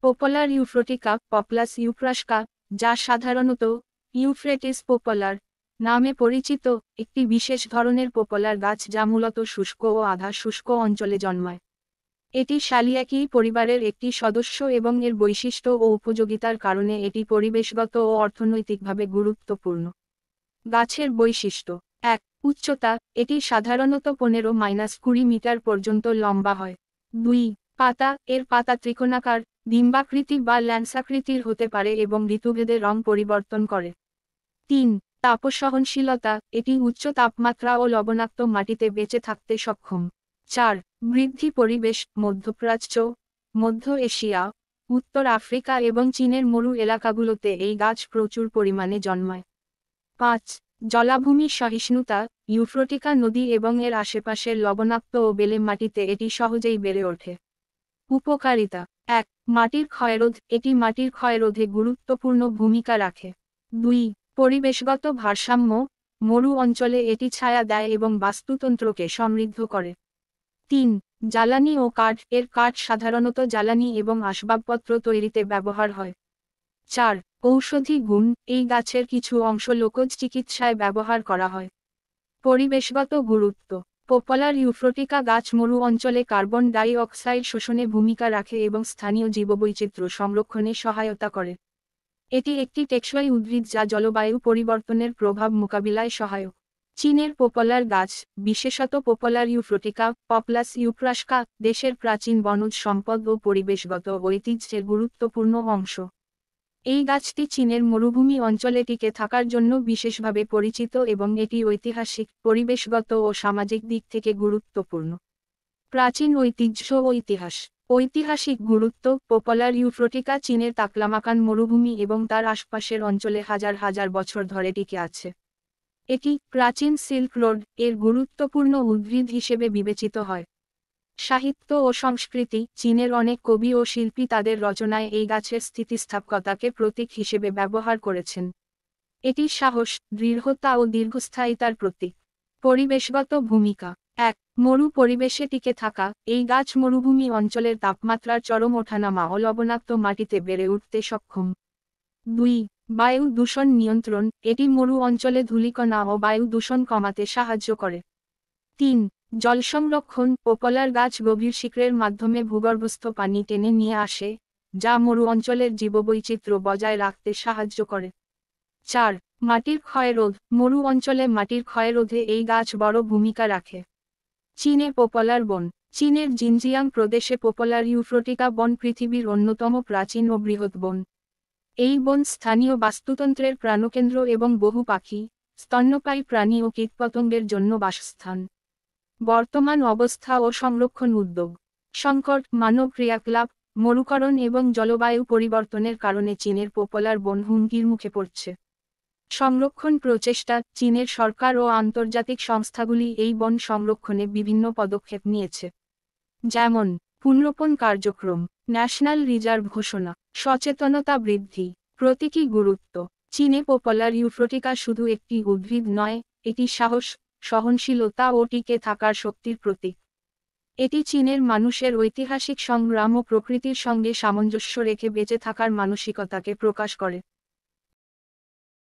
Popular ইউফ্রটিকা পপলাস ইউপ্রাস্কা, যা সাধারণত Euphrates popular নামে পরিচিত, একটি বিশেষ ধরনের পপুলার গাছ যা মূলত শুষ্ক ও আধা শুষ্ক অঞ্চলে জন্মায়। এটি সালিয়াকি পরিবারের একটি সদস্য এবং এর বৈশিষ্ট্য ও উপযোগিতার কারণে এটি পরিবেশগত ও অর্থনৈতিকভাবে গুরুত্বপূর্ণ। গাছের বৈশিষ্ট্য: ১. উচ্চতা: এটি সাধারণত 15-20 মিটার পর্যন্ত লম্বা হয়। ২. পাতা: এর পাতা ত্রিকোণাকার, ডিম্বাকৃতি বা ল্যান্সাকৃতির হতে পারে এবং ঋতুভেদে রং পরিবর্তন করে। ৩. তাপসহনশীলতা: এটি উচ্চ তাপমাত্রা ও লবণাক্ত মাটিতে বেঁচে থাকতে সক্ষম। ৪. বৃদ্ধি পরিবেশ: মধ্যপ্রাচ্য, মধ্য এশিয়া, উত্তর আফ্রিকা এবং চীনের মরু এলাকাগুলোতে এই গাছ প্রচুর পরিমাণে জন্মায়। ৫. জলাভূমি সহিষ্ণুতা: ইউফ্রটিকা নদী এবং এর আশেপাশের লবণাক্ত ও বেলে মাটিতে এটি সহজেই বেড়ে ওঠে। উপকারিতা: ১. মাটির ক্ষয়রোধ: এটি মাটির ক্ষয়রোধে গুরুত্বপূর্ণ ভূমিকা রাখে। ২. পরিবেশগত ভারসাম্য: মরু অঞ্চলে এটি ছায়া দেয় এবং বাস্তুতন্ত্রকে সমৃদ্ধ করে। ৩. জ্বালানি ও কাঠ: এর কাঠ সাধারণত জ্বালানি এবং আসবাবপত্র তৈরিতে ব্যবহার হয়। ৪. ঔষধি গুণ: এই গাছের কিছু অংশ লোকজ চিকিৎসায় ব্যবহার করা হয়। পরিবেশগত গুরুত্ব: পপুলার ইউফ্রটিকা গাছ মরু অঞ্চলে কার্বন ডাই অক্সাইড শোষণে ভূমিকা রাখে এবং স্থানীয় জীববৈচিত্র্য সংরক্ষণে সহায়তা করে। এটি একটি টেকসই উদ্ভিদ যা জলবায়ু পরিবর্তনের প্রভাব মোকাবিলায় সহায়ক। চীনের পপুলার গাছ, বিশেষত পপুলার ইউফ্রটিকা পপলাস ইউপ্রাস্কা, দেশের প্রাচীন বনজ সম্পদ ও পরিবেশগত ঐতিহ্যের গুরুত্বপূর্ণ অংশ। এই গাছটি চীনের মরুভূমি অঞ্চলে টিকে থাকার জন্য বিশেষভাবে পরিচিত এবং এটি ঐতিহাসিক, পরিবেশগত ও সামাজিক দিক থেকে গুরুত্বপূর্ণ। প্রাচীন ঐতিহ্য ও ইতিহাস: ঐতিহাসিক গুরুত্ব: পপুলার ইউফ্রটিকা চীনের তাকলামাকান মরুভূমি এবং তার আশপাশের অঞ্চলে হাজার হাজার বছর ধরে টিকে আছে। এটি প্রাচীন সিল্ক রোড এর গুরুত্বপূর্ণ উদ্ভিদ হিসেবে বিবেচিত হয়। সাহিত্য ও সংস্কৃতি: চীনের অনেক কবি ও শিল্পী তাদের রচনায় এই গাছের স্থিতিস্থাপকতাকে প্রতীক হিসেবে ব্যবহার করেছেন। এটি সাহস, দৃঢ়তা ও দীর্ঘস্থায়িতার প্রতীক। পরিবেশগত ভূমিকা: ১. মরু পরিবেশে টিকে থাকা: এই গাছ মরুভূমি অঞ্চলের তাপমাত্রার চরম ওঠানামা ও লবণাক্ত মাটিতে বেড়ে উঠতে সক্ষম। ২. বায়ু দূষণ নিয়ন্ত্রণ: এটি মরু অঞ্চলে ধূলিকণা ও বায়ু দূষণ কমাতে সাহায্য করে। ৩. জল সংরক্ষণ: পপুলার গাছ গভীর শিকড়ের মাধ্যমে ভূগর্ভস্থ পানি টেনে নিয়ে আসে, যা মরু অঞ্চলের জীববৈচিত্র্য বজায় রাখতে সাহায্য করে। ৪. মাটির ক্ষয়রোধ: মরু অঞ্চলে মাটির ক্ষয়রোধে এই গাছ বড় ভূমিকা রাখে। চীনে পপুলার বন: চীনের জিনজিয়াং প্রদেশে পপুলার ইউফ্রটিকা বন পৃথিবীর অন্যতম প্রাচীন ও বৃহৎ বন। এই বন স্থানীয় বাস্তুতন্ত্রের প্রাণকেন্দ্র এবং বহু পাখি, স্তন্যপায়ী প্রাণী ও কীটপতঙ্গের জন্য বাসস্থান। বর্তমান অবস্থা ও সংরক্ষণ উদ্যোগ: সংকট, মানব ক্রিয়াকলাপ, মরুকরণ এবং জলবায়ু পরিবর্তনের কারণে চীনের পপুলার বন হুমকির মুখে পড়ছে। সংরক্ষণ প্রচেষ্টা: চীনের সরকার ও আন্তর্জাতিক সংস্থাগুলি এই বন সংরক্ষণে বিভিন্ন পদক্ষেপ নিয়েছে। যেমন: পুনরুৎপাদন কার্যক্রম, ন্যাশনাল রিজার্ভ ঘোষণা, সচেতনতা বৃদ্ধি। প্রতীকী গুরুত্ব: চীনে পপুলার ইউফ্রটিকা শুধু একটি উদ্ভিদ নয়, এটি সাহস, সহনশীলতা ও টিকে থাকার শক্তির প্রতীক। এটি চীনের মানুষের ঐতিহাসিক সংগ্রাম ও প্রকৃতির সঙ্গে সামঞ্জস্য রেখে বেঁচে থাকার মানসিকতাকে প্রকাশ করে।